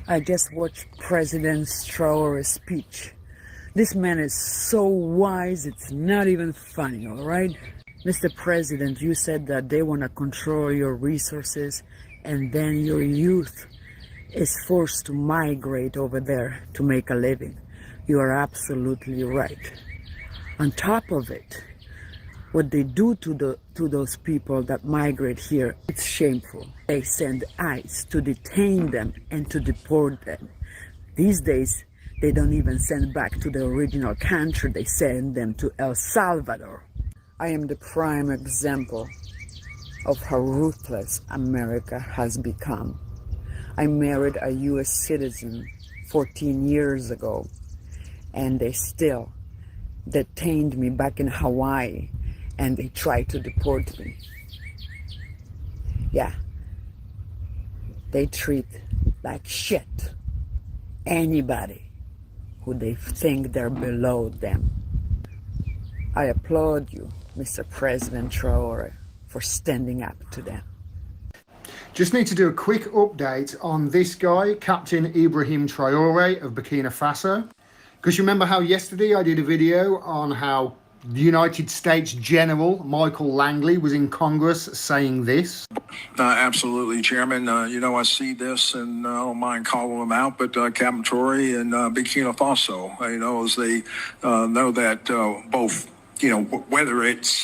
I just watched President Traore's speech. This man is so wise, it's not even funny, all right? Mr. President, you said that they want to control your resources and then your youth is forced to migrate over there to make a living. You are absolutely right. On top of it, what they do to those people that migrate here, it's shameful. They send ICE to detain them and to deport them. These days, they don't even send back to the original country, they send them to El Salvador. I am the prime example of how ruthless America has become. I married a US citizen 14 years ago, and they still detained me back in Hawaii, and they tried to deport me. Yeah, they treat like shit anybody who they think they're below them. I applaud you, Mr. President Traore, for standing up to them. Just need to do a quick update on this guy, Captain Ibrahim Traore of Burkina Faso. Because you remember how yesterday I did a video on how the United States General Michael Langley was in Congress saying this? Absolutely, Chairman. I see this and I don't mind calling them out, but Captain Traore and Burkina Faso, as they know that both, whether it's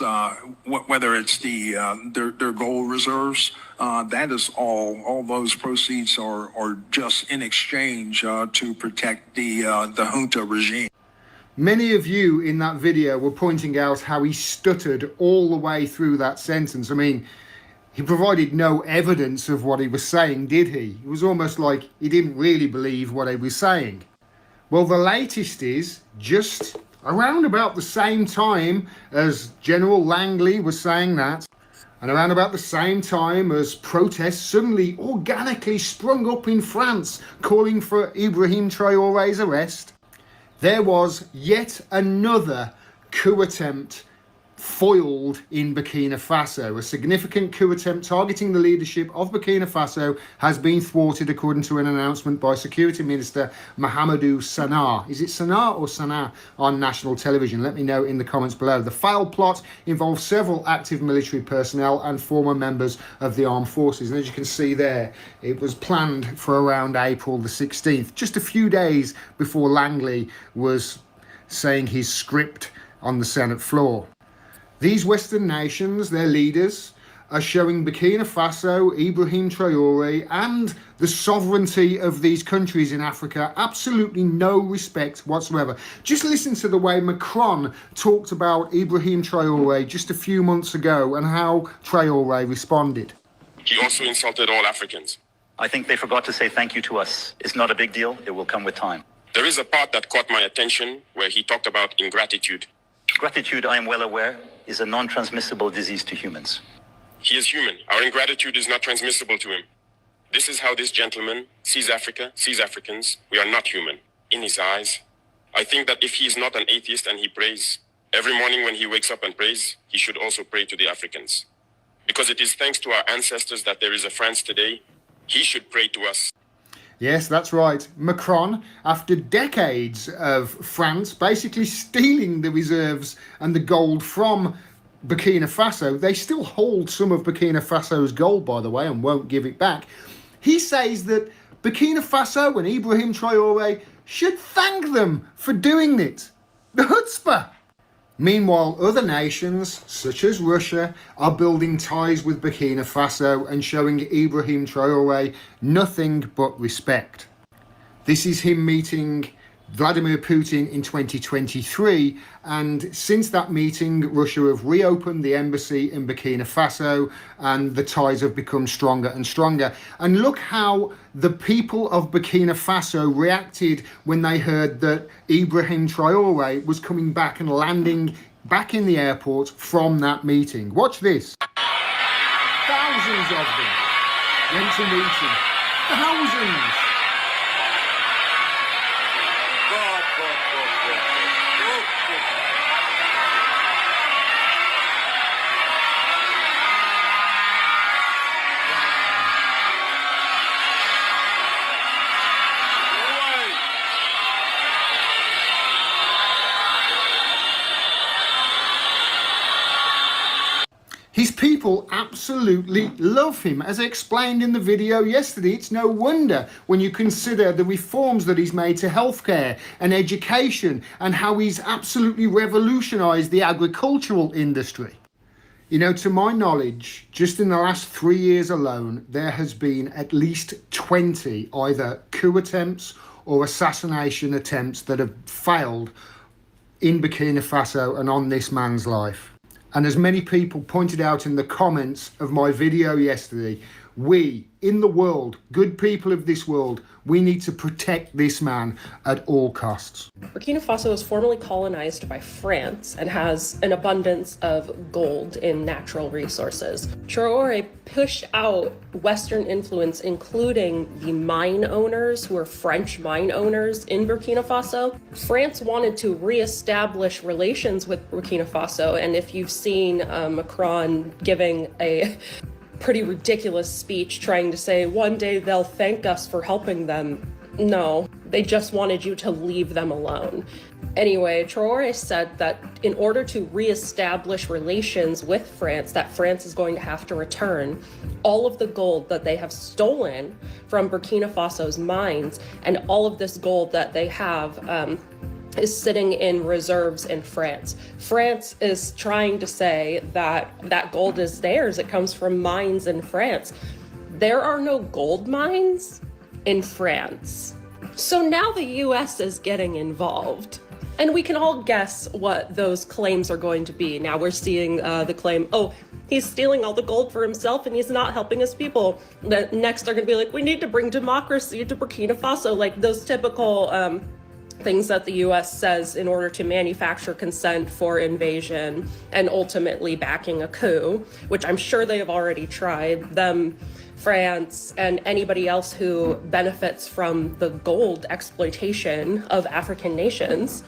their gold reserves, that is all those proceeds are just in exchange to protect the junta regime. Many of you in that video were pointing out how he stuttered all the way through that sentence. I mean, he provided no evidence of what he was saying, did he? It was almost like he didn't really believe what he was saying. Well, the latest is just around about the same time as General Langley was saying that, and around about the same time as protests suddenly organically sprung up in France calling for Ibrahim Traore's arrest, there was yet another coup attempt foiled in Burkina Faso. A significant coup attempt targeting the leadership of Burkina Faso has been thwarted, according to an announcement by Security Minister Mahamadou Sanaa. Is it Sanaa or Sanaa on national television? Let me know in the comments below. The failed plot involves several active military personnel and former members of the armed forces. And as you can see there, it was planned for around April the 16th, just a few days before Langley was saying his script on the Senate floor. These Western nations, their leaders, are showing Burkina Faso, Ibrahim Traore, and the sovereignty of these countries in Africa absolutely no respect whatsoever. Just listen to the way Macron talked about Ibrahim Traore just a few months ago and how Traore responded. He also insulted all Africans. I think they forgot to say thank you to us. It's not a big deal. It will come with time. There is a part that caught my attention where he talked about ingratitude. Gratitude, I am well aware, is a non-transmissible disease to humans. He is human. Our ingratitude is not transmissible to him. This is how this gentleman sees Africa, sees Africans. We are not human. In his eyes, I think that if he is not an atheist and he prays, every morning when he wakes up and prays, he should also pray to the Africans. Because it is thanks to our ancestors that there is a France today. He should pray to us. Yes, that's right. Macron, after decades of France basically stealing the reserves and the gold from Burkina Faso, they still hold some of Burkina Faso's gold, by the way, and won't give it back. He says that Burkina Faso and Ibrahim Traore should thank them for doing it. The chutzpah! Meanwhile, other nations, such as Russia, are building ties with Burkina Faso and showing Ibrahim Traore nothing but respect. This is him meeting Vladimir Putin in 2023, and since that meeting, Russia have reopened the embassy in Burkina Faso and the ties have become stronger and stronger. And look how the people of Burkina Faso reacted when they heard that Ibrahim Traore was coming back and landing back in the airport from that meeting. Watch this. Thousands of them went to meet him. Thousands. His people absolutely love him. As I explained in the video yesterday, it's no wonder when you consider the reforms that he's made to healthcare and education and how he's absolutely revolutionized the agricultural industry. You know, to my knowledge, just in the last 3 years alone, there has been at least 20 either coup attempts or assassination attempts that have failed in Burkina Faso and on this man's life. And as many people pointed out in the comments of my video yesterday, we, in the world, good people of this world, we need to protect this man at all costs. Burkina Faso was formerly colonized by France and has an abundance of gold in natural resources. Traore pushed out Western influence, including the mine owners, who are French mine owners in Burkina Faso. France wanted to reestablish relations with Burkina Faso, and if you've seen Macron giving a pretty ridiculous speech trying to say one day they'll thank us for helping them. No, they just wanted you to leave them alone. Anyway, Traore said that in order to reestablish relations with France, that France is going to have to return all of the gold that they have stolen from Burkina Faso's mines, and all of this gold that they have is sitting in reserves in France. France is trying to say that that gold is theirs. It comes from mines in France. There are no gold mines in France. So now the US is getting involved. And we can all guess what those claims are going to be. Now we're seeing the claim, oh, he's stealing all the gold for himself and he's not helping his people. The next they're gonna be like, we need to bring democracy to Burkina Faso, like those typical things that the US says in order to manufacture consent for invasion and ultimately backing a coup, which I'm sure they have already tried. Them, France, and anybody else who benefits from the gold exploitation of African nations,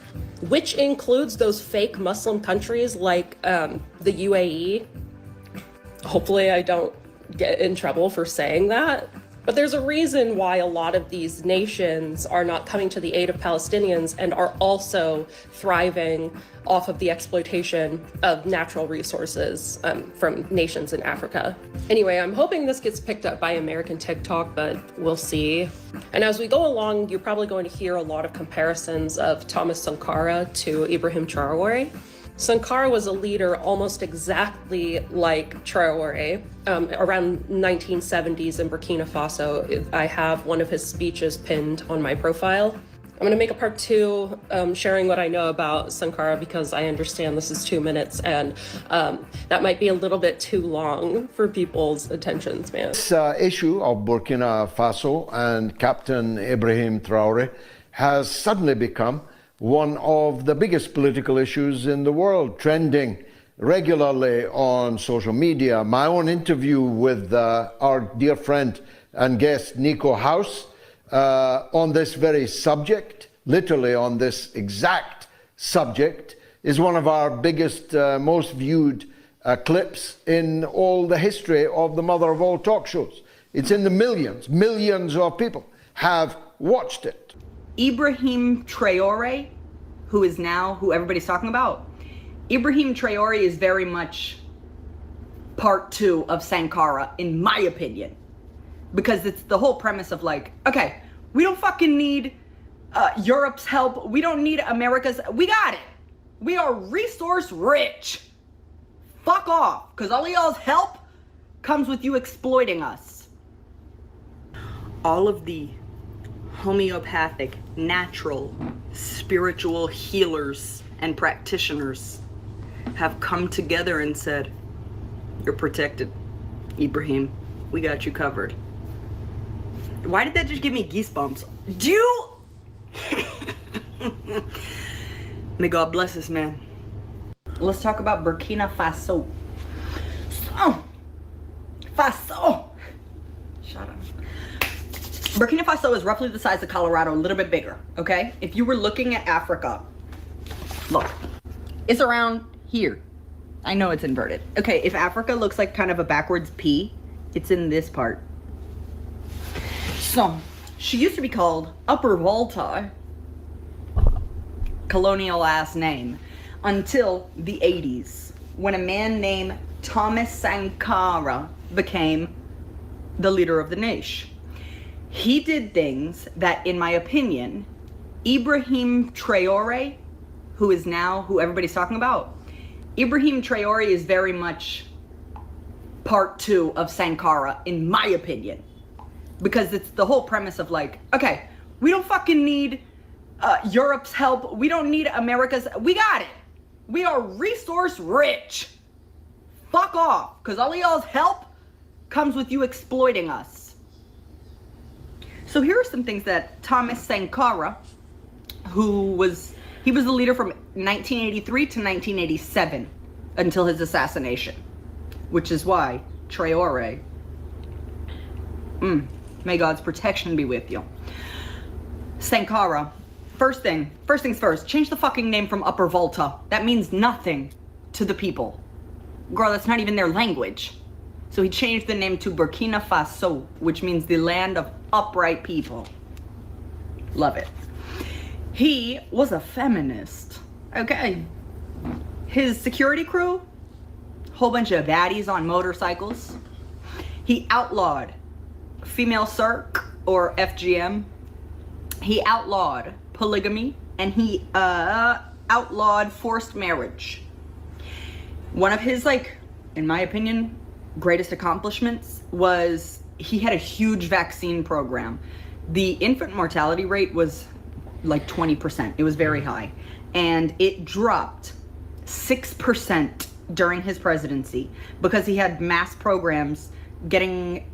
which includes those fake Muslim countries like the UAE. Hopefully I don't get in trouble for saying that. But there's a reason why a lot of these nations are not coming to the aid of Palestinians and are also thriving off of the exploitation of natural resources from nations in Africa. Anyway, I'm hoping this gets picked up by American TikTok, but we'll see. And as we go along, you're probably going to hear a lot of comparisons of Thomas Sankara to Ibrahim Traore. Sankara was a leader almost exactly like Traore around 1970s in Burkina Faso. I have one of his speeches pinned on my profile. I'm going to make a part 2 sharing what I know about Sankara because I understand this is 2 minutes and that might be a little bit too long for people's attention span. This issue of Burkina Faso and Captain Ibrahim Traore has suddenly become one of the biggest political issues in the world, trending regularly on social media. My own interview with our dear friend and guest Nico House on this very subject, literally on this exact subject, is one of our biggest, most viewed clips in all the history of the mother of all talk shows. It's in the millions. Millions of people have watched it. Ibrahim Traore, who is now who everybody's talking about, Ibrahim Traore is very much part 2 of Sankara, in my opinion. Because it's the whole premise of like, okay, we don't fucking need Europe's help. We don't need America's. We got it. We are resource rich. Fuck off. Because all y'all's help comes with you exploiting us. All of the homeopathic, natural, spiritual healers and practitioners have come together and said, you're protected, Ibrahim. We got you covered. Why did that just give me goosebumps? Do you? May God bless this man. Let's talk about Burkina Faso. Faso. Shut up. Burkina Faso is roughly the size of Colorado, a little bit bigger, okay? If you were looking at Africa, look, it's around here. I know it's inverted. Okay, if Africa looks like kind of a backwards P, it's in this part. So, she used to be called Upper Volta, colonial ass name, until the 80s, when a man named Thomas Sankara became the leader of the nation. He did things that, in my opinion, Ibrahim Traore, who is now who everybody's talking about, Ibrahim Traore is very much part 2 of Sankara, in my opinion. Because it's the whole premise of like, okay, we don't fucking need Europe's help. We don't need America's. We got it. We are resource rich. Fuck off. Because all of y'all's help comes with you exploiting us. So here are some things that Thomas Sankara, he was the leader from 1983 to 1987 until his assassination, which is why Traore, may God's protection be with you. Sankara, first things first, change the fucking name from Upper Volta. That means nothing to the people. Girl, that's not even their language. So he changed the name to Burkina Faso, which means the land of upright people. Love it. He was a feminist. Okay. His security crew, whole bunch of baddies on motorcycles. He outlawed female circ, or FGM. He outlawed polygamy, and he outlawed forced marriage. One of his, like, in my opinion, greatest accomplishments was he had a huge vaccine program. The infant mortality rate was like 20%. It was very high. And it dropped 6% during his presidency because he had mass programs getting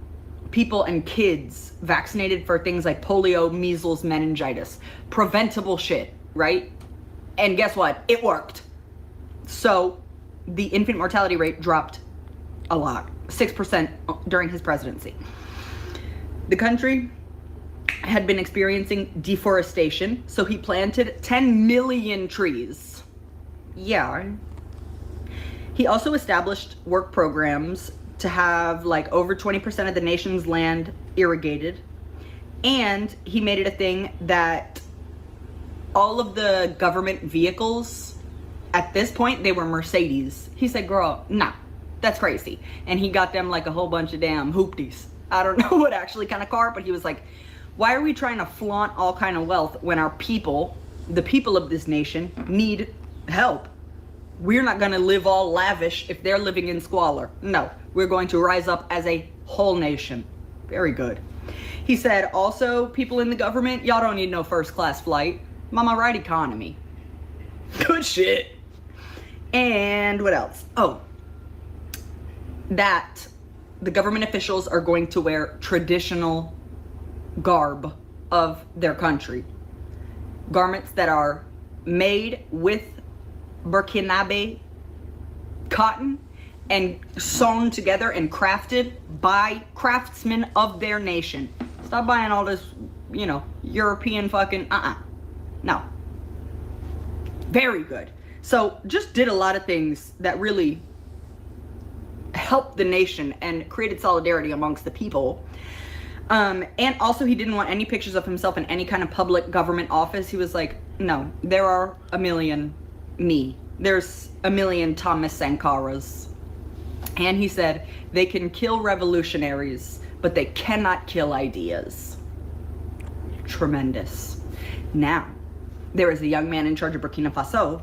people and kids vaccinated for things like polio, measles, meningitis. Preventable shit, right? And guess what? It worked. So the infant mortality rate dropped a lot, 6% during his presidency. The country had been experiencing deforestation, so he planted 10 million trees. Yeah. He also established work programs to have like over 20% of the nation's land irrigated. And he made it a thing that all of the government vehicles, at this point, they were Mercedes. He said, girl, nah, that's crazy. And he got them like a whole bunch of damn hoopties. I don't know what actually kind of car, but he was like, why are we trying to flaunt all kind of wealth when our people, the people of this nation, need help? We're not going to live all lavish if they're living in squalor. No, we're going to rise up as a whole nation. Very good. He said, also, people in the government, y'all don't need no first class flight. Mama, right economy. Good shit. And what else? Oh, that the government officials are going to wear traditional garb of their country. Garments that are made with Burkinabe cotton and sewn together and crafted by craftsmen of their nation. Stop buying all this, you know, European fucking, no. Very good. So just did a lot of things that really helped the nation and created solidarity amongst the people. And also he didn't want any pictures of himself in any kind of public government office. He was like, no, there are a million me. There's a million Thomas Sankaras. And he said, they can kill revolutionaries, but they cannot kill ideas. Tremendous. Now, there is a young man in charge of Burkina Faso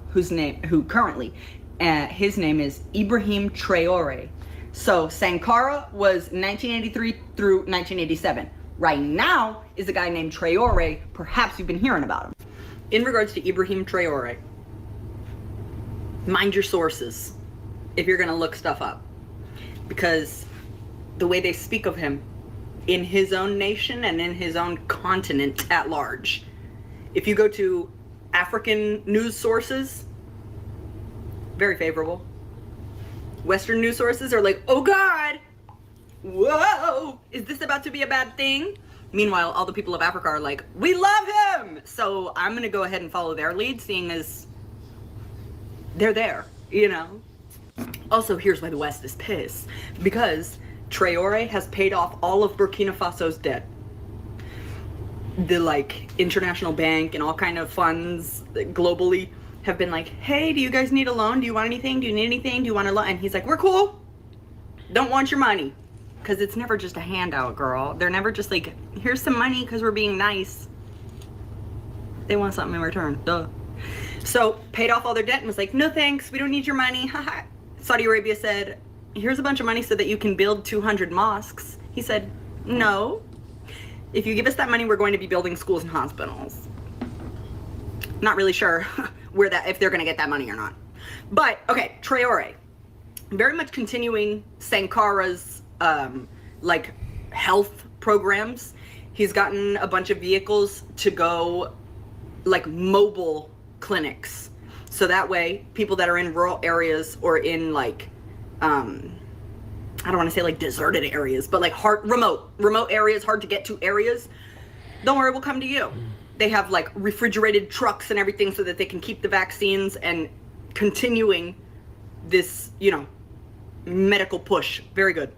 his name is Ibrahim Traore. So Sankara was 1983 through 1987. Right now is a guy named Traore. Perhaps you've been hearing about him. In regards to Ibrahim Traore, mind your sources if you're gonna look stuff up, because the way they speak of him in his own nation and in his own continent at large. If you go to African news sources, very favorable. Western news sources are like, oh God, whoa, is this about to be a bad thing? Meanwhile, all the people of Africa are like, we love him. So I'm gonna go ahead and follow their lead, seeing as they're there, you know? Also, here's why the West is pissed. Because Traore has paid off all of Burkina Faso's debt. The like international bank and all kind of funds globally have been like, hey, do you guys need a loan? Do you want anything? Do you need anything? Do you want a loan? And he's like, we're cool. don't want your money. Because it's never just a handout, girl. They're never just like, here's some money because we're being nice. They want something in return, duh. So paid off all their debt and was like, no thanks, we don't need your money. Saudi Arabia said, here's a bunch of money so that you can build 200 mosques. He said, no. If you give us that money, we're going to be building schools and hospitals. Not really sure where that, if they're going to get that money or not. But, okay, Traore. Very much continuing Sankara's, like, health programs. He's gotten a bunch of vehicles to go, like, mobile clinics. So that way, people that are in rural areas or in, like, I don't want to say like deserted areas, but like remote areas, hard to get to areas, don't worry, we'll come to you. They have like refrigerated trucks and everything so that they can keep the vaccines and continuing this, you know, medical push. Very good.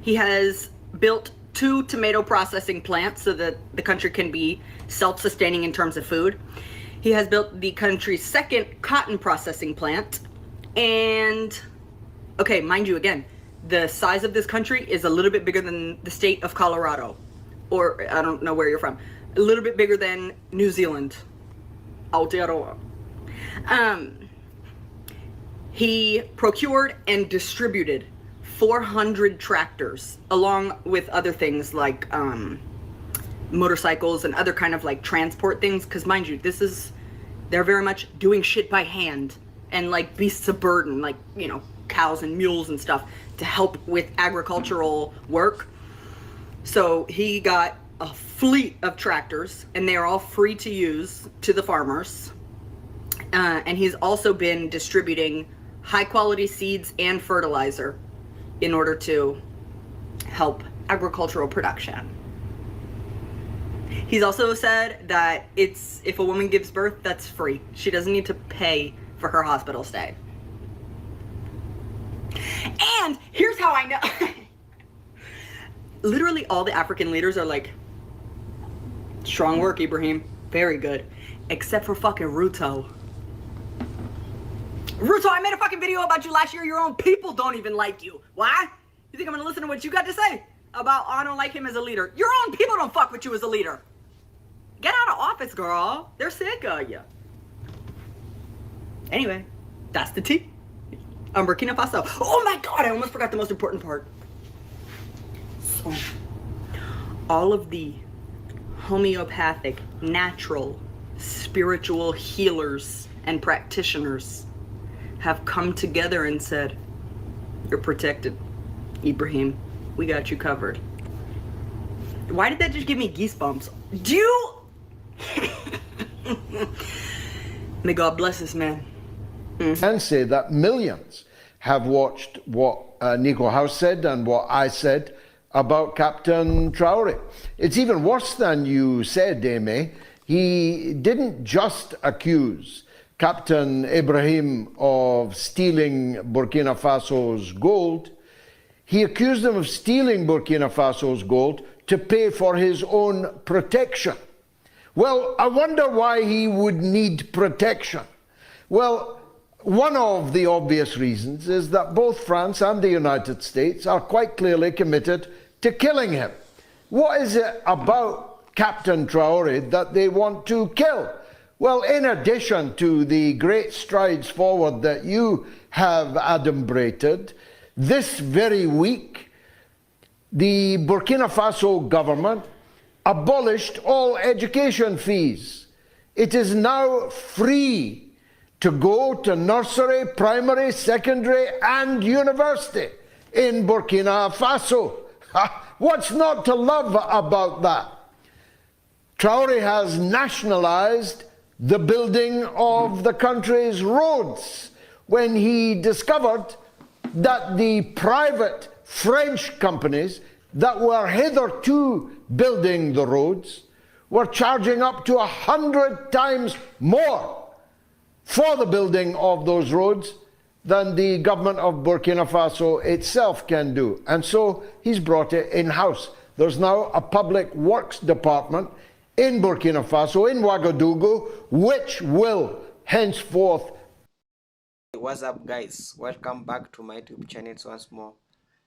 He has built 2 tomato processing plants so that the country can be self-sustaining in terms of food. He has built the country's 2nd cotton processing plant. And, okay, mind you, again, the size of this country is a little bit bigger than the state of Colorado. Or, I don't know where you're from. A little bit bigger than New Zealand. Aotearoa. He procured and distributed 400 tractors, along with other things like motorcycles and other kind of like transport things. Because mind you, they're very much doing shit by hand. And like beasts of burden, like, you know, cows and mules and stuff to help with agricultural work. So he got a fleet of tractors and they are all free to use to the farmers. And he's also been distributing high quality seeds and fertilizer in order to help agricultural production. He's also said that if a woman gives birth, that's free. She doesn't need to pay for her hospital stay. And here's how I know. Literally all the African leaders are like, strong work, Ibrahim. Very good. Except for fucking Ruto. Ruto, I made a fucking video about you last year. Your own people don't even like you. Why? You think I'm gonna listen to what you got to say about, oh, I don't like him as a leader? Your own people don't fuck with you as a leader. Get out of office, girl. They're sick of you. Anyway, that's the tea. Burkina Faso. Oh my God, I almost forgot the most important part. So, all of the homeopathic, natural, spiritual healers and practitioners have come together and said, you're protected, Ibrahim. We got you covered. Why did that just give me goosebumps? Do you? May God bless this man. And say that millions have watched what Nico House said and what I said about Captain Traore. It's even worse than you said, Amy. He didn't just accuse Captain Ibrahim of stealing Burkina Faso's gold. He accused him of stealing Burkina Faso's gold to pay for his own protection. Well, I wonder why he would need protection. Well, one of the obvious reasons is that both France and the United States are quite clearly committed to killing him. What is it about Captain Traore that they want to kill? Well, in addition to the great strides forward that you have adumbrated, this very week, the Burkina Faso government abolished all education fees. It is now free to go to nursery, primary, secondary, and university in Burkina Faso. What's not to love about that? Traore has nationalized the building of the country's roads when he discovered that the private French companies that were hitherto building the roads were charging up to 100 times more for the building of those roads than the government of Burkina Faso itself can do. And so he's brought it in-house. There's now a public works department in Burkina Faso, in Ouagadougou, which will henceforth... What's up, guys? Welcome back to my YouTube channel once more.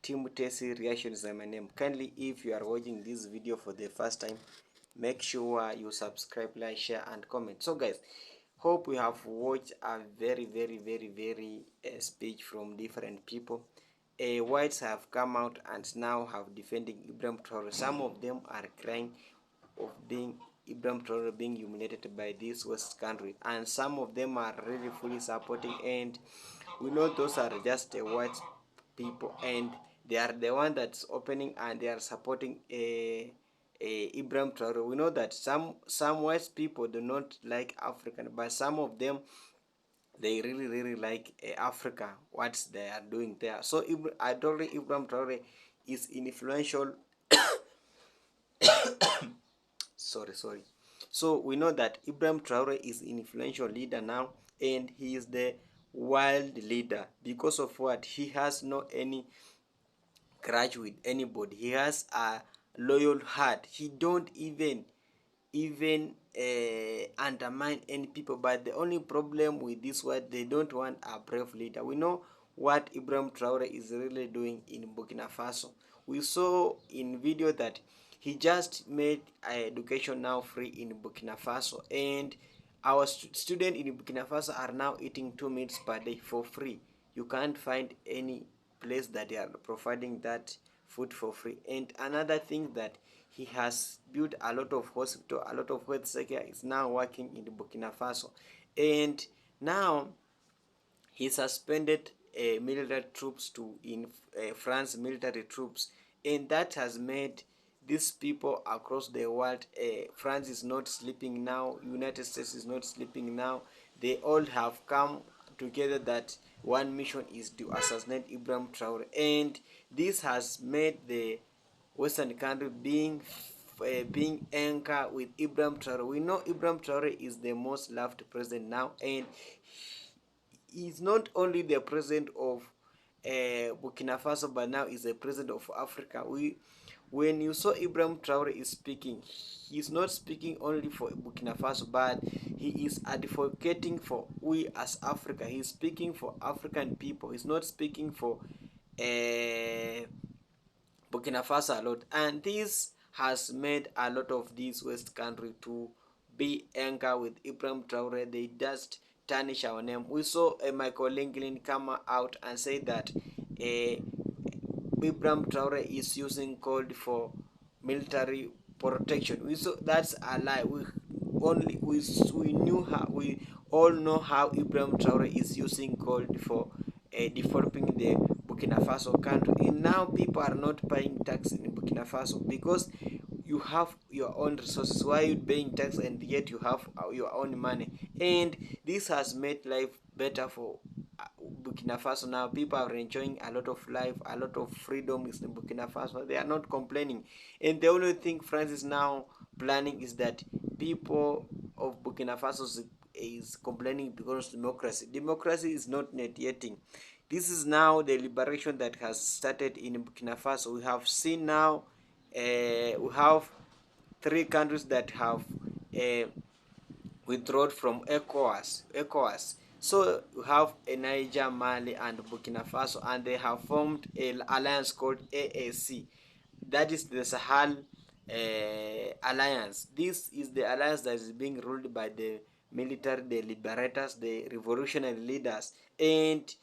Team Tessie Reactions is my name. Kindly, if you are watching this video for the first time, make sure you subscribe, like, share, and comment. So, guys, hope we have watched a very speech from different people. Whites have come out and now have defending Ibrahim Traore. Some of them are crying of being Ibrahim Traore being humiliated by this West country, and some of them are really fully supporting, and we know those are just white people, and they are the one that's opening and they are supporting Ibrahim Traore. We know that some white people do not like African, but some of them they really like Africa, what they are doing there. So I told you Ibrahim Traore is influential. sorry. So we know that Ibrahim Traore is influential leader now, and he is the wild leader because of what? He has no any grudge with anybody. He has a loyal heart. He don't even undermine any people. But the only problem with this one, they don't want a brave leader. We know what Ibrahim Traore is really doing in Burkina Faso. We saw in video that he just made education now free in Burkina Faso, and our students in Burkina Faso are now eating 2 meals per day for free. You can't find any place that they are providing that food for free. And another thing that he has built a lot of hospital, a lot of health sector is now working in Burkina Faso, and now he suspended military troops to in France military troops, and that has made these people across the world. France is not sleeping now. United States is not sleeping now. They all have come together that one mission is to assassinate Ibrahim Traore, and this has made the Western country being anchored with Ibrahim Traore. We know Ibrahim Traore is the most loved president now, and he's not only the president of Burkina Faso, but now is the president of Africa. When you saw Ibrahim Traore is speaking, he's not speaking only for Burkina Faso, but he is advocating for we as Africa. He's speaking for African people. He's not speaking for Burkina Faso a lot, and this has made a lot of these West country to be angry with Ibrahim Traore. They just tarnish our name. We saw Michael Linglin come out and say that Ibrahim Traore is using code for military protection. We saw that's a lie. We all know how Ibrahim Traore is using code for developing the Burkina Faso country, and now people are not paying tax in Burkina Faso because you have your own resources. Why are you paying tax and yet you have your own money? And this has made life better for Burkina Faso. Now people are enjoying a lot of life, a lot of freedom in Burkina Faso. They are not complaining, and the only thing France is now planning is that people of Burkina Faso is complaining because democracy is not net yet. This is now the liberation that has started in Burkina Faso. We have seen now we have 3 countries that have withdrawn from ECOWAS. So we have Niger, Mali, and Burkina Faso, and they have formed an alliance called AAC. That is the Sahel Alliance. This is the alliance that is being ruled by the military, the liberators, the revolutionary leaders, and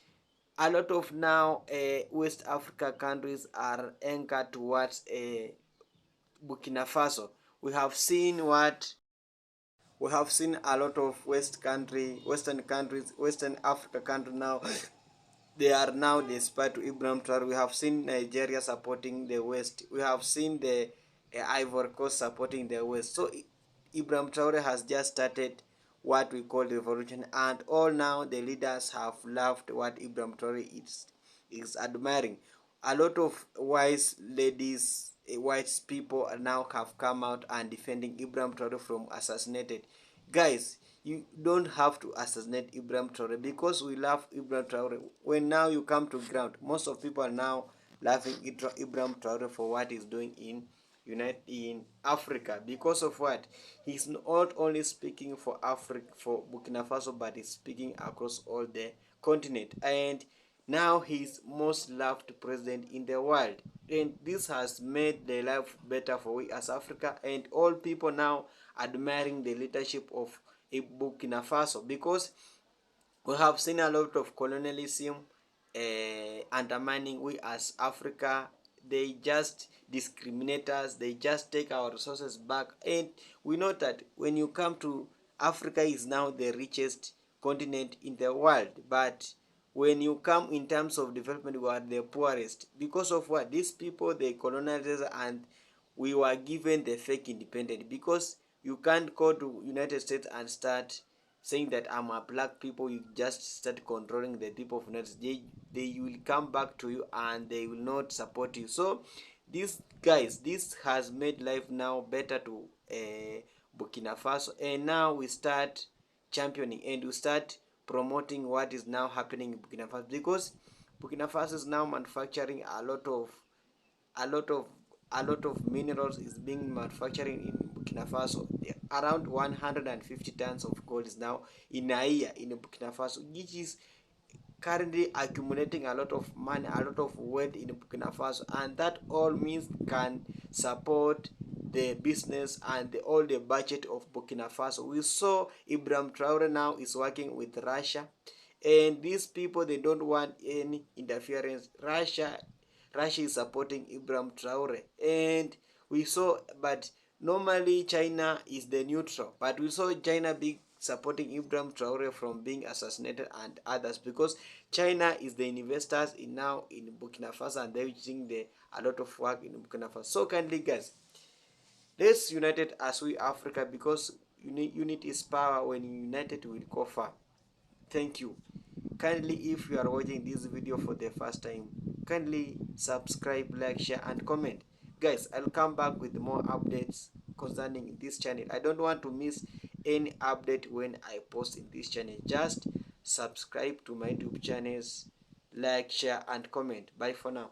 a lot of now West Africa countries are anchored towards Burkina Faso. We have seen a lot of Western countries, Western Africa countries now. They are now the spy to Ibrahim Traore. We have seen Nigeria supporting the West. We have seen the Ivory Coast supporting the West. So Ibrahim Traore has just started what we call revolution, and all now the leaders have loved what Ibrahim Traore is admiring. A lot of wise ladies, white people now have come out and defending Ibrahim Traore from assassinated. Guys, you don't have to assassinate Ibrahim Traore because we love Ibrahim Traore. When now you come to ground, most of people are now laughing Ibrahim Traore for what he's doing in Africa, because of what he's not only speaking for Africa, for Burkina Faso, but he's speaking across all the continent. And Now he's most loved president in the world, and this has made the life better for we as Africa, and all people now admiring the leadership of Burkina Faso, because we have seen a lot of colonialism undermining we as Africa. They just discriminate us, they just take our resources back, and we know that when you come to Africa is now the richest continent in the world, but when you come in terms of development, we are the poorest. Because of what? These people, they colonized, and we were given the fake independence. Because you can't go to United States and start saying that I'm a black people, you just start controlling the people of United States. They will come back to you and they will not support you. So these guys, this has made life now better to Burkina Faso, and now we start championing and we start promoting what is now happening in Burkina Faso, because Burkina Faso is now manufacturing a lot of a lot of minerals is being manufacturing in Burkina Faso. Around 150 tons of gold is now in a year in Burkina Faso, which is currently accumulating a lot of money, a lot of wealth in Burkina Faso, and that all means can support the business and all the budget of Burkina Faso. We saw Ibrahim Traore now is working with Russia, and these people, they don't want any interference. Russia is supporting Ibrahim Traore, and we saw, but normally China is the neutral, but we saw China big supporting Ibrahim Traore from being assassinated and others, because China is the investors in now in Burkina Faso, and they're doing a lot of work in Burkina Faso. So kindly guys, let's united as we Africa, because unity is power. When united we will go far. Thank you. Kindly, if you are watching this video for the first time, kindly subscribe, like, share and comment. Guys, I'll come back with more updates concerning this channel. I don't want to miss any update when I post in this channel. Just subscribe to my YouTube channels, like, share and comment. Bye for now.